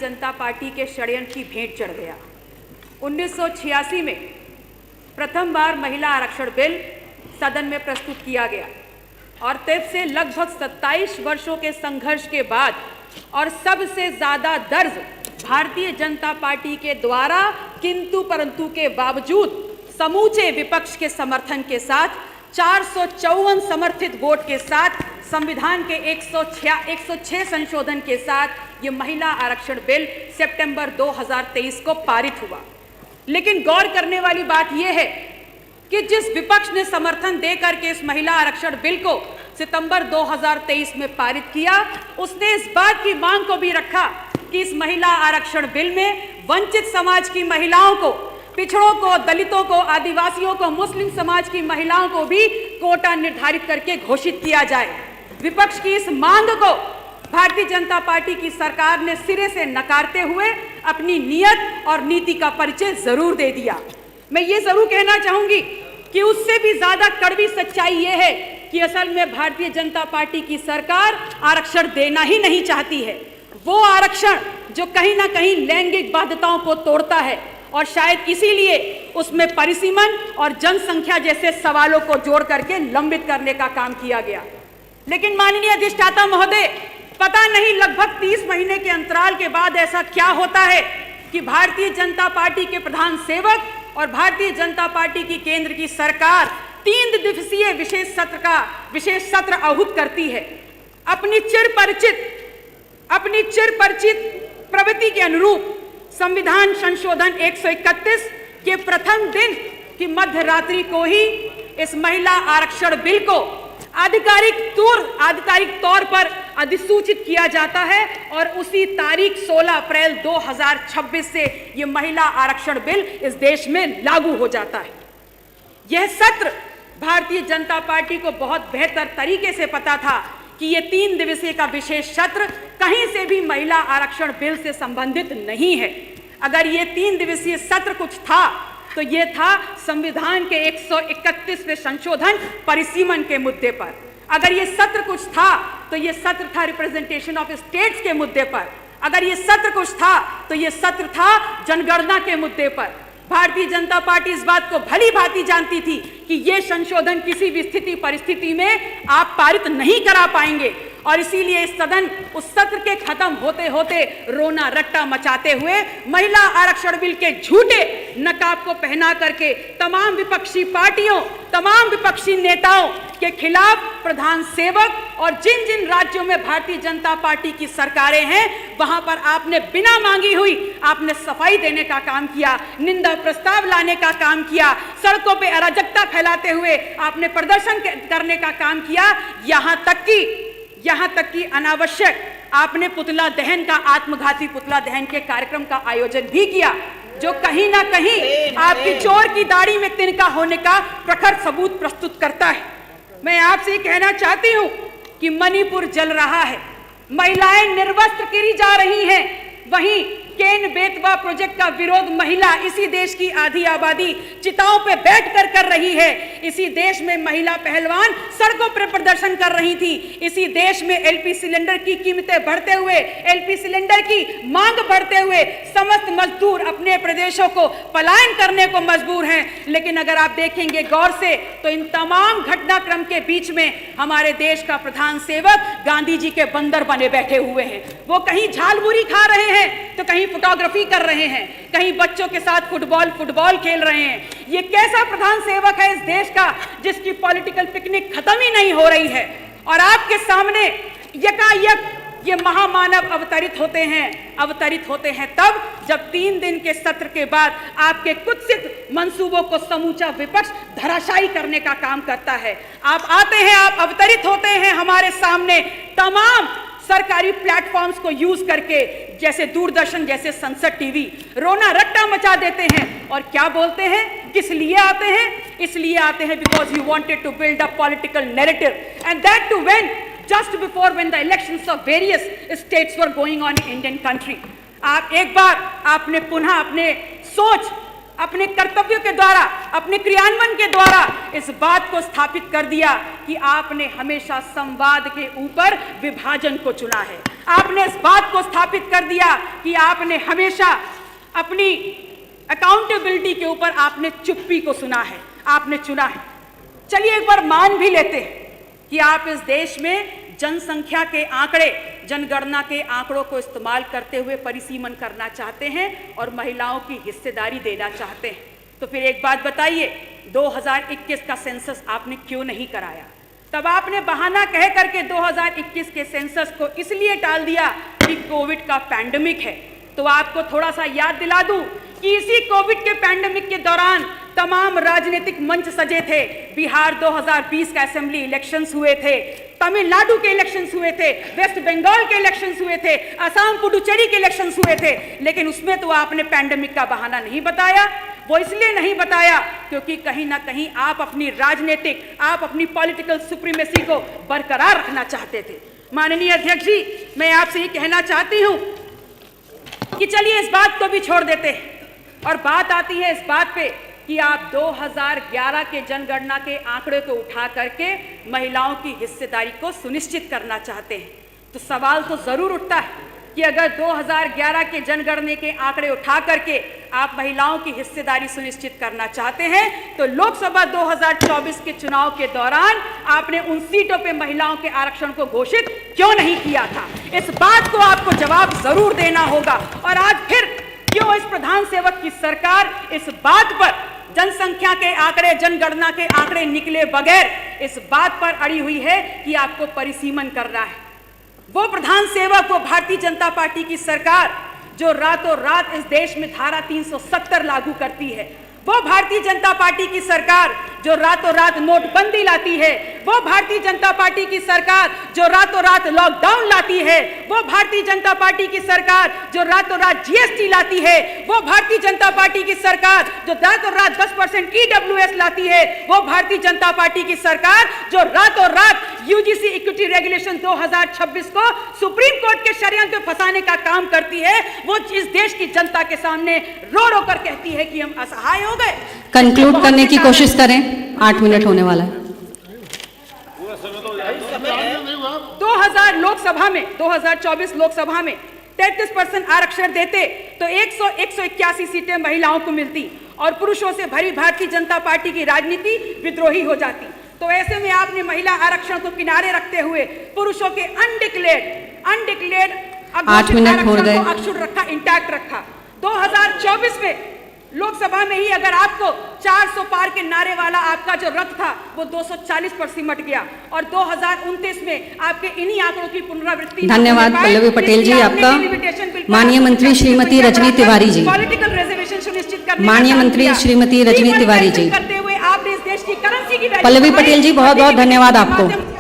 जनता party के षड्यंत्र की भेंट चढ़ गया। 1986 में प्रथम बार महिला आरक्षण बिल सदन में प्रस्तुत किया गया और तब से लगभग 27 वर्षों के संघर्ष के बाद और सबसे ज्यादा दर्ज भारतीय जनता पार्टी के द्वारा किंतु परंतु के बावजूद समूचे विपक्ष के समर्थन के साथ 454 समर्थित वोट के साथ संविधान के 106 संशोधन के साथ ये महिला आरक्षण बिल सितंबर 2023 को पारित हुआ। लेकिन गौर करने वाली बात यह है कि जिस विपक्ष ने समर्थन देकर के इस महिला आरक्षण बिल को सितंबर 2023 में पारित किया, उसने इस बात की मांग को भी रखा कि इस महिला आरक्षण बिल में वंचित समाज की महिलाओं को, पिछड़ों को, दलितों को, आदिवासियों को, मुस्लिम समाज की महिलाओं को भी कोटा निर्धारित करके घोषित किया जाए। विपक्ष की इस मांग को भारतीय जनता पार्टी की सरकार ने सिरे से नकारते हुए अपनी नीयत और नीति का परिचय जरूर दे दिया। मैं ये जरूर कहना चाहूंगी कि उससे भी ज्यादा कड़वी सच्चाई ये है कि असल में भारतीय जनता पार्टी की सरकार आरक्षण देना ही नहीं चाहती है। वो आरक्षण जो कहीं ना कहीं लैंगिक बाध्यताओं को तोड़ता है और शायद इसीलिए उसमें परिसीमन और जनसंख्या जैसे सवालों को जोड़ करके लंबित करने का काम किया गया। लेकिन माननीय अधिष्ठाता महोदय, पता नहीं लगभग 30 महीने के अंतराल के बाद ऐसा क्या होता है कि भारतीय जनता पार्टी के प्रधान सेवक और भारतीय जनता पार्टी की केंद्र की सरकार 3 दिवसीय विशेष सत्र आहूत करती है। अपनी चिरपरिचित प्रवृत्ति के अनुरूप संविधान संशोधन 131 के प्रथम दिन की मध्य रात्रि को ही इस महिला आरक्षण बिल को आधिकारिक तौर पर अधिसूचित किया जाता है और उसी तारीख 16 अप्रैल 2026 से यह महिला आरक्षण बिल इस देश में लागू हो जाता है। यह सत्र भारतीय जनता पार्टी को बहुत बेहतर तरीके से पता था कि यह 3 दिवसीय का विशेष सत्र कहीं से भी महिला आरक्षण बिल से संबंधित नहीं है। अगर यह 3 दिवसीय सत्र कुछ था तो यह था संविधान के 131वें संशोधन परिसीमन के मुद्दे पर। अगर यह सत्र कुछ था तो यह सत्र था रिप्रेजेंटेशन ऑफ स्टेट्स के मुद्दे पर। अगर यह सत्र कुछ था तो यह सत्र था जनगणना के मुद्दे पर। भारतीय जनता पार्टी इस बात को भली भांति जानती थी कि यह संशोधन किसी भी स्थिति परिस्थिति में आप पारित नहीं करा पाएंगे और इसीलिए इस सदन उस सत्र के खत्म होते होते रोना रट्टा मचाते हुए महिला आरक्षण बिल के झूठे नकाब को पहना करके तमाम विपक्षी पार्टियों, तमाम विपक्षी नेताओं के खिलाफ प्रधान सेवक और जिन जिन राज्यों में भारतीय जनता पार्टी की सरकारें हैं वहां पर आपने बिना मांगी हुई आपने सफाई देने का काम किया, निंदा प्रस्ताव लाने का काम किया, सड़कों पे अराजकता फैलाते हुए आपने प्रदर्शन करने का काम किया। यहां तक कि अनावश्यक आपने पुतला दहन का, आत्मघाती पुतला दहन के कार्यक्रम का आयोजन भी किया, जो कहीं ना कहीं आपकी चोर की दाढ़ी में तिनका होने का प्रखर सबूत प्रस्तुत करता है। मैं आपसे कहना चाहती हूं कि मणिपुर जल रहा है, महिलाएं निर्वस्त्र गिरी जा रही हैं, वहीं केन बेतवा प्रोजेक्ट का विरोध महिला इसी देश की आधी आबादी चिताओं पे बैठकर कर रही है। इसी देश में महिला पहलवान सड़कों पर प्रदर्शन कर रही थी। इसी देश में एलपी सिलेंडर की कीमतें बढ़ते हुए, एलपी सिलेंडर की मांग बढ़ते हुए समस्त मजदूर अपने प्रदेशों को पलायन करने को मजबूर हैं। लेकिन अगर आप देखेंगे गौर से तो इन तमाम घटनाक्रम के बीच में हमारे देश का प्रधान सेवक गांधी जी के बंदर बने बैठे हुए हैं। वो कहीं झालमुरी खा रहे हैं तो कहीं फोटोग्राफी कर रहे हैं, कहीं बच्चों के साथ फुटबॉल खेल रहे हैं। ये कैसा प्रधान सेवक है इस देश का जिसकी पॉलिटिकल पिकनिक खत्म ही नहीं हो रही है और आपके सामने यकायक ये महामानव अवतरित होते हैं तब जब 3 दिन के सत्र के बाद आपके कुत्सित मंसूबों को समूचा विपक्ष धराशायी करने का काम करता है। आप आते हैं, आप अवतरित होते हैं हमारे सामने तमाम सरकारी प्लेटफॉर्म्स को यूज करके, जैसे दूरदर्शन, जैसे संसद टीवी, रोना रट्टा मचा देते हैं और क्या बोलते हैं, किस लिए आते हैं? इसलिए आते हैं because you wanted to build a political narrative and that too when just before when the elections of various states were going on in Indian country। आप एक बार आपने पुनः अपने सोच, अपने कर्तव्यों के द्वारा, अपने क्रियान्वयन के द्वारा इस बात को स्थापित कर दिया कि आपने हमेशा संवाद के ऊपर विभाजन को चुना है। आपने इस बात को स्थापित कर दिया कि आपने हमेशा अपनी अकाउंटेबिलिटी के ऊपर आपने चुप्पी को सुना है, आपने चुना है। चलिए एक बार मान भी लेते हैं कि आप इस देश में जनसंख्या के आंकड़े, जनगणना के आंकड़ों को इस्तेमाल करते हुए परिसीमन करना चाहते हैं और महिलाओं की हिस्सेदारी देना चाहते हैं। तो फिर एक बात बताइए, 2021 का सेंसस आपने क्यों नहीं कराया? तब आपने बहाना कह करके 2021 के सेंसस को इसलिए टाल दिया कि कोविड का पैंडेमिक है। तो आपको थोड़ा सा याद दिला दूं कि इसी कोविड के पैंडेमिक के दौरान तमाम राजनीतिक मंच सजे थे। बिहार 2020 का असेंबली इलेक्शंस हुए थे, तमिलनाडु के इलेक्शंस हुए थे, वेस्ट बंगाल के इलेक्शंस हुए थे, असम पुडुचेरी के इलेक्शंस हुए थे, लेकिन उसमें तो आपने पैंडेमिक का बहाना नहीं बताया। वो इसलिए नहीं बताया क्योंकि कहीं ना कहीं आप अपनी राजनीतिक, आप अपनी पॉलिटिकल सुप्रीमेसी को बरकरार रखना चाहते थे। माननीय अध्यक्ष जी, मैं आपसे ये कहना चाहती हूं कि चलिए इस बात को भी छोड़ देते हैं और बात आती है इस बात पे कि आप 2011 के जनगणना के आंकड़े को उठा करके महिलाओं की हिस्सेदारी को सुनिश्चित करना चाहते हैं। तो सवाल तो जरूर उठता है कि अगर 2011 के जनगणना के आंकड़े उठा करके आप महिलाओं की हिस्सेदारी सुनिश्चित करना चाहते हैं तो लोकसभा 2024 के चुनाव के दौरान आपने उन सीटों पे महिलाओं के आरक्षण को घोषित क्यों नहीं किया था? इस बात को आपको जवाब जरूर देना होगा। और आज फिर क्यों इस प्रधान सेवक की सरकार इस बात पर, जनसंख्या के आंकड़े, जनगणना के आंकड़े निकले बगैर इस बात पर अड़ी हुई है कि आपको परिसीमन करना है? वो प्रधान सेवक, वो भारतीय जनता पार्टी की सरकार जो रातों रात इस देश में धारा 370 लागू करती है, वो भारतीय जनता पार्टी की सरकार जो रातों रात नोटबंदी लाती है, वो भारतीय जनता पार्टी की सरकार जो रातों रात लॉकडाउन लाती है, वो भारतीय जनता पार्टी की सरकार जो रातों रात जीएसटी लाती है, वो भारतीय जनता पार्टी की सरकार जो रातों रात 10% ईडब्ल्यूएस लाती है, वो भारतीय जनता पार्टी की सरकार जो रातों रात यूजीसी इक्विटी रेगुलेशन 2026 को सुप्रीम कोर्ट के षड्यंत्र में फंसाने का काम करती है। वो इस देश की जनता के सामने रो रो कर कहती है कि हम असहाय हो गए। कंक्लूड करने की कोशिश करें, 8 मिनट होने वाला है। 2024 लोकसभा में 33% आरक्षण देते तो 181 सीटें महिलाओं को मिलती और पुरुषों से भरी भारतीय जनता पार्टी की राजनीति विद्रोही हो जाती। तो ऐसे में आपने महिला आरक्षण को किनारे रखते हुए पुरुषों के अनडिक्लेयर्ड 8 मिनट हो गए, अक्षुण्ण रखा, इंटैक्ट रखा। 2024 में लोकसभा में ही अगर आपको 400 पार के नारे वाला आपका जो रथ था वो 240 पर सिमट गया और 2029 में आपके इन्हीं आंकड़ों की पुनरावृत्ति। धन्यवाद पल्लवी पटेल जी आपका। माननीय मंत्री श्रीमती रजनी तिवारी जी, पॉलिटिकल रिजर्वेशन सुनिश्चित करने, माननीय मंत्री श्रीमती रजनी तिवारी जी, करते हुए आपने इस देश की करेंसी की, पल्लवी पटेल जी बहुत बहुत धन्यवाद आपको।